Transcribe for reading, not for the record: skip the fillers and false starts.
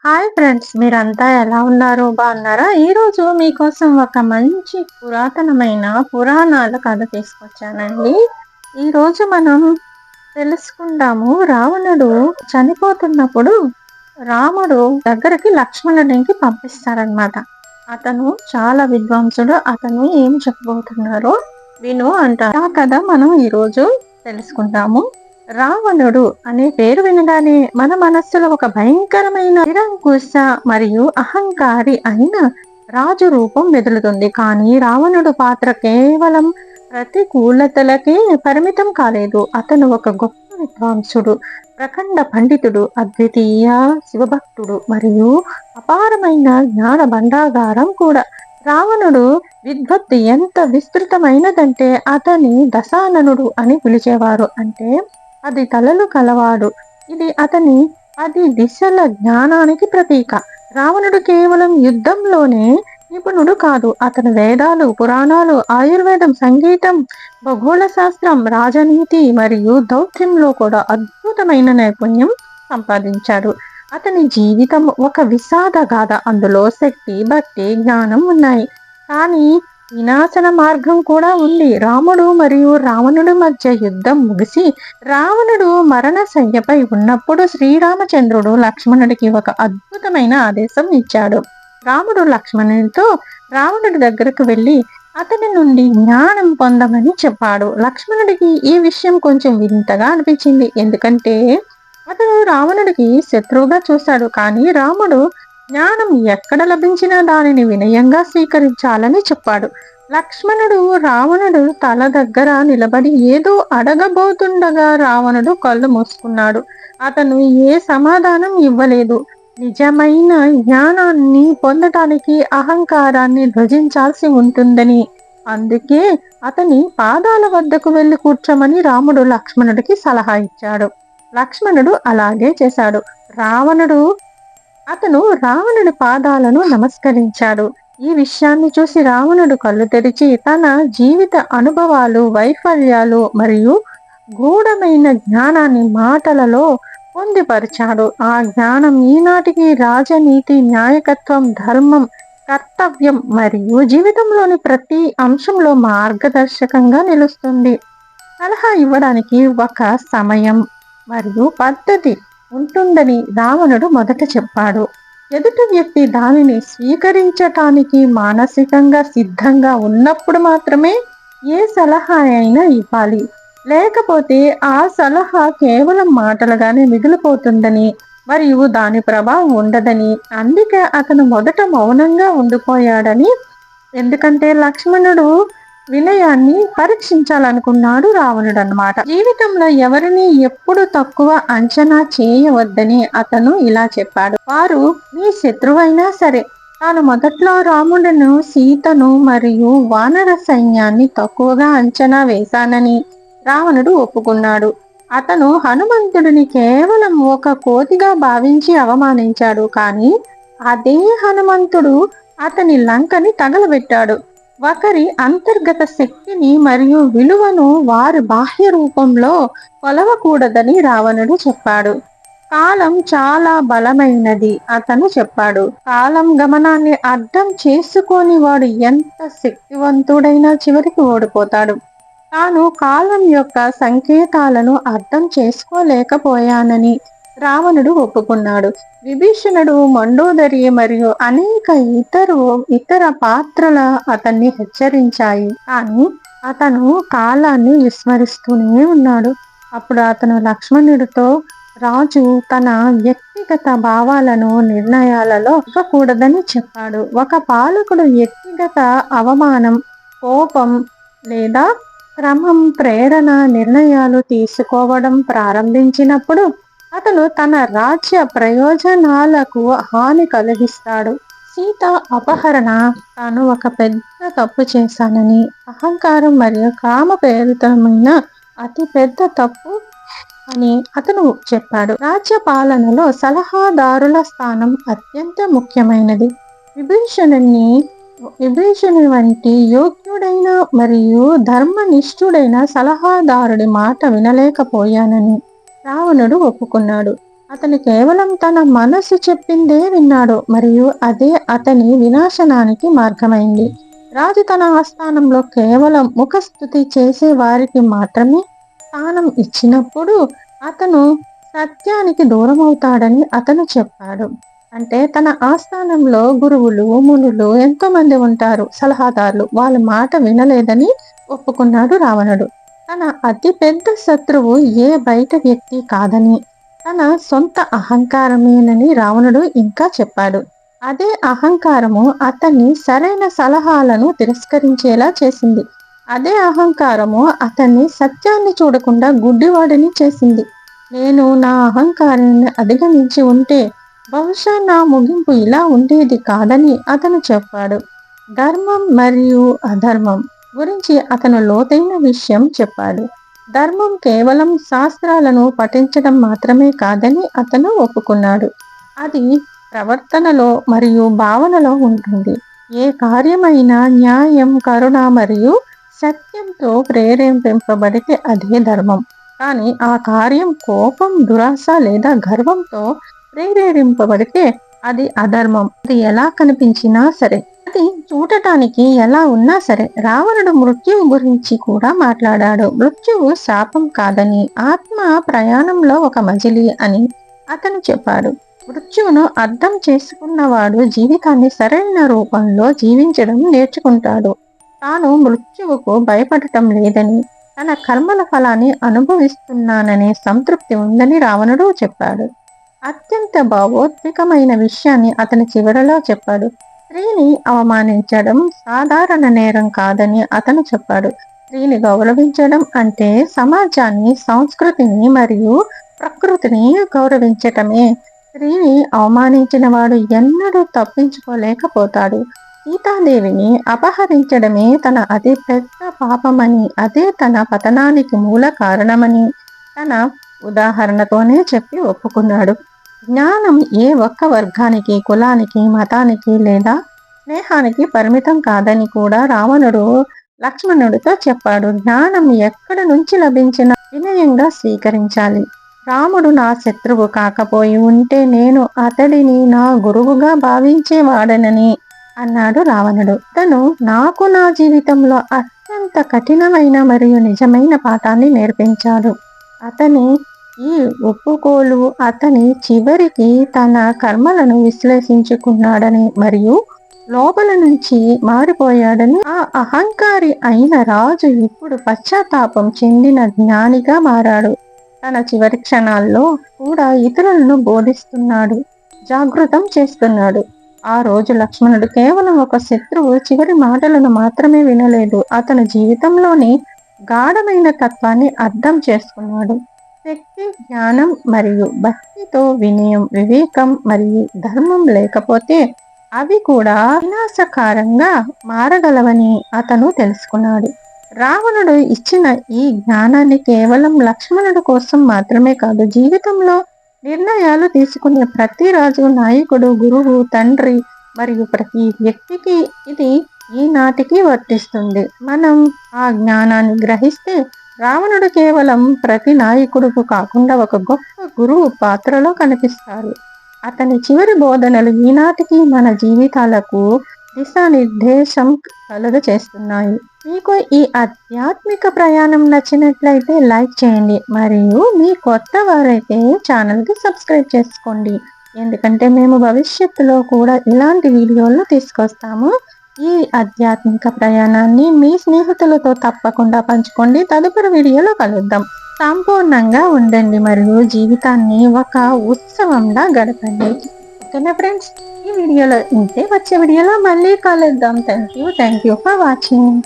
Hi friends, మీరంతా ఎలా ఉన్నారు? బాగున్నారా? ఈరోజు మీకోసం ఒక మంచి పురాతనమైన పురాణాల కథ తీసుకొచ్చానండి. ఈరోజు మనం తెలుసుకుందాము. రావణుడు చనిపోతున్నప్పుడు రాముడు దగ్గరికి లక్ష్మణుడికి పంపిస్తారనమాట. అతను చాలా విద్వాంసుడు. అతను ఏం చెప్పబోతున్నారో విను అంటారు. ఆ కథ మనం ఈరోజు తెలుసుకుందాము. రావణుడు అనే పేరు వినగానే మన మనస్సులో ఒక భయంకరమైన నిరంకుశ మరియు అహంకారి అయిన రాజు రూపం మెదులుతుంది. కానీ రావణుడు పాత్ర కేవలం ప్రతికూలతలకే పరిమితం కాలేదు. అతను ఒక గొప్ప విద్వాంసుడు, ప్రఖండ పండితుడు, అద్వితీయ శివభక్తుడు మరియు అపారమైన జ్ఞాన భండాగారం కూడా. రావణుడు విద్వత్తు ఎంత విస్తృతమైనదంటే అతని దశాననుడు అని పిలిచేవారు. అంటే అది తలలు కలవాడు. ఇది అతని 10 దిశల జ్ఞానానికి ప్రతీక. రావణుడు కేవలం యుద్ధంలోనే నిపుణుడు కాదు. అతను వేదాలు, పురాణాలు, ఆయుర్వేదం, సంగీతం, ఖగోళ శాస్త్రం, రాజనీతి మరియు దౌత్యంలో కూడా అద్భుతమైన నైపుణ్యం సంపాదించాడు. అతని జీవితం ఒక విషాద గాథ. అందులో శక్తి, భక్తి, జ్ఞానం ఉన్నాయి. కానీ వినాశన మార్గం కూడా ఉంది. రాముడు మరియు రావణుడి మధ్య యుద్ధం ముగిసి రావణుడు మరణశయ్యపై ఉన్నప్పుడు శ్రీరామచంద్రుడు లక్ష్మణుడికి ఒక అద్భుతమైన ఆదేశం ఇచ్చాడు. రాముడు లక్ష్మణుడితో రావణుడి దగ్గరకు వెళ్ళి అతని నుండి జ్ఞానం పొందమని చెప్పాడు. లక్ష్మణుడికి ఈ విషయం కొంచెం వింతగా అనిపించింది. ఎందుకంటే అతను రావణుడికి శత్రువుగా చూశాడు. కానీ రాముడు జ్ఞానం ఎక్కడ లభించినా దానిని వినయంగా స్వీకరించాలని చెప్పాడు. లక్ష్మణుడు రావణుడు తల దగ్గర నిలబడి ఏదో అడగబోతుండగా రావణుడు కళ్ళు మూసుకున్నాడు. అతను ఏ సమాధానం ఇవ్వలేదు. నిజమైన జ్ఞానాన్ని పొందటానికి అహంకారాన్ని ధ్వజించాల్సి ఉంటుందని, అందుకే అతని పాదాల వద్దకు వెళ్ళి కూర్చోమని రాముడు లక్ష్మణుడికి సలహా ఇచ్చాడు. లక్ష్మణుడు అలాగే చేశాడు. అతను రావణుడి పాదాలను నమస్కరించాడు. ఈ విషయాన్ని చూసి రావణుడు కళ్ళు తెరిచి తన జీవిత అనుభవాలు, వైఫల్యాలు మరియు గూఢమైన జ్ఞానాన్ని మాటలలో పొందిపరిచాడు. ఆ జ్ఞానం ఈనాటికి రాజనీతి, నాయకత్వం, ధర్మం, కర్తవ్యం మరియు జీవితంలోని ప్రతి అంశంలో మార్గదర్శకంగా నిలుస్తుంది. సలహా ఇవ్వడానికి ఒక సమయం మరియు పద్ధతి ఉంటుందని రావణుడు మొదట చెప్పాడు. ఎదుటి వ్యక్తి దానిని స్వీకరించటానికి మానసికంగా సిద్ధంగా ఉన్నప్పుడు మాత్రమే ఏ సలహా అయినా ఇవ్వాలి. లేకపోతే ఆ సలహా కేవలం మాటలుగానే మిగిలిపోతుందని మరియు దాని ప్రభావం ఉండదని. అందుకే అతను మొదట మౌనంగా ఉండిపోయాడని. ఎందుకంటే లక్ష్మణుడు వినయాన్ని పరీక్షించాలనుకున్నాడు రావణుడు అన్నమాట. జీవితంలో ఎవరిని ఎప్పుడు తక్కువ అంచనా చేయవద్దని అతను ఇలా చెప్పాడు. వారు మీ శత్రువైనా సరే. తాను మొదట్లో రాముడును, సీతను మరియు వానర సైన్యాన్ని తక్కువగా అంచనా వేశానని రావణుడు ఒప్పుకున్నాడు. అతను హనుమంతుడిని కేవలం ఒక కోతిగా భావించి అవమానించాడు. కానీ అదే హనుమంతుడు అతని లంకని తగలబెట్టాడు. ఒకరి అంతర్గత శక్తిని మరియు విలువను వారి బాహ్య రూపంలో కొలవకూడదని రావణుడు చెప్పాడు. కాలం చాలా బలమైనది అతను చెప్పాడు. కాలం గమనాన్ని అర్థం చేసుకొని వాడు ఎంత శక్తివంతుడైనా చివరికి ఓడిపోతాడు. తాను కాలం యొక్క సంకేతాలను అర్థం చేసుకోలేకపోయానని రావణుడు ఒప్పుకున్నాడు. విభీషణుడు, మండోదరి మరియు అనేక ఇతర పాత్రల అతన్ని హెచ్చరించాయి. కానీ అతను కాలాన్ని విస్మరిస్తూనే ఉన్నాడు. అప్పుడు అతను లక్ష్మణుడితో రాజు తన వ్యక్తిగత భావాలను నిర్ణయాలలో ఇవ్వకూడదని చెప్పాడు. ఒక పాలకుడు వ్యక్తిగత అవమానం, కోపం లేదా క్రమం ప్రేరణ నిర్ణయాలు తీసుకోవడం ప్రారంభించినప్పుడు అతను తన రాజ్య ప్రయోజనాలకు హాని కలిగిస్తాడు. సీత అపహరణ తాను ఒక పెద్ద తప్పు చేశానని, అహంకారం మరియు కామ ప్రేరితమైన అతి పెద్ద తప్పు అని అతను చెప్పాడు. రాజ్య పాలనలో సలహాదారుల స్థానం అత్యంత ముఖ్యమైనది. విభీషణుని వంటి యోగ్యుడైన మరియు ధర్మనిష్ఠుడైన సలహాదారుడి మాట వినలేకపోయానని రావణుడు ఒప్పుకున్నాడు. అతను కేవలం తన మనసు చెప్పిందే విన్నాడు మరియు అదే అతని వినాశనానికి మార్గమైంది. రాజు తన ఆస్థానంలో కేవలం ముఖస్థుతి చేసే వారికి మాత్రమే స్థానం ఇచ్చినప్పుడు అతను సత్యానికి దూరమవుతాడని అతను చెప్పాడు. అంటే తన ఆస్థానంలో గురువులు, మునులు ఎంతో మంది ఉంటారు, సలహాదారులు. వాళ్ళ మాట వినలేదని ఒప్పుకున్నాడు రావణుడు. తన అతి పెద్ద శత్రువు ఏ బయట వ్యక్తి కాదని, తన సొంత అహంకారమేనని రావణుడు ఇంకా చెప్పాడు. అదే అహంకారము అతన్ని సరైన సలహాలను తిరస్కరించేలా చేసింది. అదే అహంకారము అతన్ని సత్యాన్ని చూడకుండా గుడ్డివాడిని చేసింది. నేను నా అహంకారాన్ని అధిగమించి ఉంటే బహుశా నా ముగింపు ఇలా ఉండేది కాదని అతను చెప్పాడు. ధర్మం మరియు అధర్మం గురించి అతను లోతైన విషయం చెప్పాడు. ధర్మం కేవలం శాస్త్రాలను పఠించడం మాత్రమే కాదని అతను ఒప్పుకున్నాడు. అది ప్రవర్తనలో మరియు భావనలో ఉంటుంది. ఏ కార్యమైనా న్యాయం, కరుణ మరియు సత్యంతో ప్రేరేపింపబడితే అదే ధర్మం. కానీ ఆ కార్యం కోపం, దురాశ లేదా గర్వంతో ప్రేరేపింపబడితే అది అధర్మం. అది ఎలా కనిపించినా సరే, అది చూడటానికి ఎలా ఉన్నా సరే. రావణుడు మృత్యువు గురించి కూడా మాట్లాడాడు. మృత్యువు శాపం కాదని, ఆత్మ ప్రయాణంలో ఒక మజిలీ అని అతను చెప్పాడు. మృత్యువును అర్థం చేసుకున్నవాడు జీవితాన్ని సరైన రూపంలో జీవించడం నేర్చుకుంటాడు. తాను మృత్యువుకు భయపడటం లేదని, తన కర్మల ఫలాన్ని అనుభవిస్తున్నాననే సంతృప్తి ఉందని రావణుడు చెప్పాడు. అత్యంత భావోద్వేగమైన విషయాన్ని అతని చివరలో చెప్పాడు. స్త్రీని అవమానించడం సాధారణ నేరం కాదని అతను చెప్పాడు. స్త్రీని గౌరవించడం అంటే సమాజాన్ని, సంస్కృతిని మరియు ప్రకృతిని గౌరవించటమే. స్త్రీని అవమానించిన వాడు ఎన్నడూ తప్పించుకోలేకపోతాడు. సీతాదేవిని అపహరించడమే తన అతి పెద్ద పాపమని, అదే తన పతనానికి మూల కారణమని తన ఉదాహరణతోనే చెప్పి ఒప్పుకున్నాడు. జ్ఞానం ఏ ఒక్క వర్గానికి, కులానికి, మతానికి లేదా స్నేహానికి పరిమితం కాదని కూడా రావణుడు లక్ష్మణుడితో చెప్పాడు. జ్ఞానం ఎక్కడ నుంచి లభించినా వినయంగా స్వీకరించాలి. రాముడు నా శత్రువు కాకపోయి ఉంటే నేను అతడిని నా గురువుగా భావించేవాడనని అన్నాడు రావణుడు. తను నాకు నా జీవితంలో అత్యంత కఠినమైన మరియు నిజమైన పాఠాన్ని నేర్పించాడు. అతని ఈ ఒప్పుకోలు అతని చివరికి తన కర్మలను విశ్లేషించుకున్నాడని మరియు లోపల నుంచి మారిపోయాడని. ఆ అహంకారి అయిన రాజు ఇప్పుడు పశ్చాత్తాపం చెందిన జ్ఞానిగా మారాడు. తన చివరి క్షణాల్లో కూడా ఇతరులను బోధిస్తున్నాడు, జాగృతం చేస్తున్నాడు. ఆ రోజు లక్ష్మణుడు కేవలం ఒక శత్రువు చివరి మాటలను మాత్రమే వినలేదు, అతని జీవితంలోని గాఢమైన తత్వాన్ని అర్థం చేసుకున్నాడు. శక్తి, జ్ఞానం మరియు భక్తితో వినయం, వివేకం మరియు ధర్మం లేకపోతే అవి కూడా వినాశకారంగా మారగలవని అతను తెలుసుకున్నాడు. రావణుడు ఇచ్చిన ఈ జ్ఞానాన్ని కేవలం లక్ష్మణుడు కోసం మాత్రమే కాదు, జీవితంలో నిర్ణయాలు తీసుకునే ప్రతి రాజు, నాయకుడు, గురువు, తండ్రి మరియు ప్రతి వ్యక్తికి ఇది ఈనాటికి వర్తిస్తుంది. మనం ఆ జ్ఞానాన్ని గ్రహిస్తే రావణుడు కేవలం ప్రతి నాయకుడుకు కాకుండా ఒక గొప్ప గురువు పాత్రలో కనిపిస్తారు. అతని చివరి బోధనలు ఈనాటికి మన జీవితాలకు దిశానిర్దేశం కలుగచేస్తున్నాయి. మీకు ఈ ఆధ్యాత్మిక ప్రయాణం నచ్చినట్లయితే లైక్ చేయండి మరియు మీ కొత్త వారైతే ఛానల్కి సబ్స్క్రైబ్ చేసుకోండి. ఎందుకంటే మేము భవిష్యత్తులో కూడా ఇలాంటి వీడియోలను తీసుకొస్తాము. ఈ ఆధ్యాత్మిక ప్రయాణాన్ని మీ స్నేహితులతో తప్పకుండా పంచుకోండి. తదుపరి వీడియోలో కలుద్దాం. సంపూర్ణంగా ఉండండి మరియు జీవితాన్ని ఒక ఉత్సవంలా గడపండి. ఓకేనా ఫ్రెండ్స్? ఈ వీడియోలో ఇంతే. వచ్చే వీడియోలో మళ్ళీ కలుద్దాం. Thank you for watching.